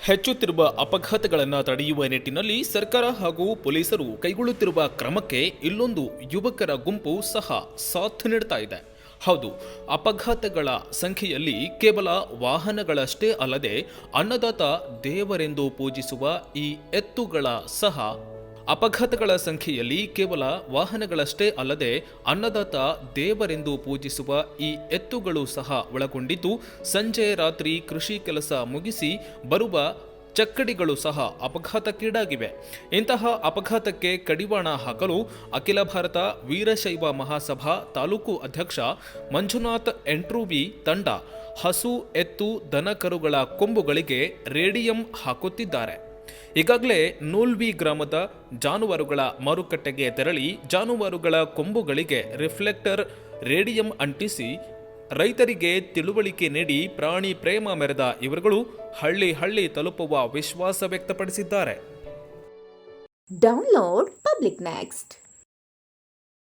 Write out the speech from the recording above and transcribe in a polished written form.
ಹೆಚ್ಚುತ್ತಿರುವ ಅಪಘಾತಗಳನ್ನು ತಡೆಯುವ ನಿಟ್ಟಿನಲ್ಲಿ ಸರ್ಕಾರ ಹಾಗೂ ಪೊಲೀಸರು ಕೈಗೊಳ್ಳುತ್ತಿರುವ ಕ್ರಮಕ್ಕೆ ಇಲ್ಲೊಂದು ಯುವಕರ ಗುಂಪು ಸಹ ಸಾಥ್ ನೀಡ್ತಾ ಇದೆ. ಹೌದು, ಅಪಘಾತಗಳ ಸಂಖ್ಯೆಯಲ್ಲಿ ಕೇವಲ ವಾಹನಗಳಷ್ಟೇ ಅಲ್ಲದೆ ಅನ್ನದಾತ ದೇವರೆಂದು ಪೂಜಿಸುವ ಈ ಎತ್ತುಗಳ ಸಹ ಅಪಘಾತಗಳ ಸಂಖ್ಯೆಯಲ್ಲಿ ಕೇವಲ ವಾಹನಗಳಷ್ಟೇ ಅಲ್ಲದೆ ಅನ್ನದಾತ ದೇವರೆಂದು ಪೂಜಿಸುವ ಈ ಎತ್ತುಗಳು ಸಹ ಒಳಗೊಂಡಿದ್ದು, ಸಂಜೆ ರಾತ್ರಿ ಕೃಷಿ ಕೆಲಸ ಮುಗಿಸಿ ಬರುವ ಚಕ್ಕಡಿಗಳು ಸಹ ಅಪಘಾತಕ್ಕೀಡಾಗಿವೆ. ಇಂತಹ ಅಪಘಾತಕ್ಕೆ ಕಡಿವಾಣ ಹಾಕಲು ಅಖಿಲ ಭಾರತ ವೀರಶೈವ ಮಹಾಸಭಾ ತಾಲೂಕು ಅಧ್ಯಕ್ಷ ಮಂಜುನಾಥ್ ಎಂಟ್ರೂವಿ ತಂಡ ಹಸು, ಎತ್ತು, ದನಕರುಗಳ ಕೊಂಬುಗಳಿಗೆ ರೇಡಿಯಂ ಹಾಕುತ್ತಿದ್ದಾರೆ. ಈಗಾಗಲೇ ನೂಲ್ವಿ ಗ್ರಾಮದ ಜಾನುವಾರುಗಳ ಮಾರುಕಟ್ಟೆಗೆ ತೆರಳಿ ಜಾನುವಾರುಗಳ ಕೊಂಬುಗಳಿಗೆ ರಿಫ್ಲೆಕ್ಟರ್ ರೇಡಿಯಂ ಅಂಟಿಸಿ ರೈತರಿಗೆ ತಿಳುವಳಿಕೆ ನೀಡಿ ಪ್ರಾಣಿ ಪ್ರೇಮ ಮೆರೆದ ಇವರುಗಳು ಹಳ್ಳಿ ತಲುಪುವ ವಿಶ್ವಾಸ ವ್ಯಕ್ತಪಡಿಸಿದ್ದಾರೆ. Download public next.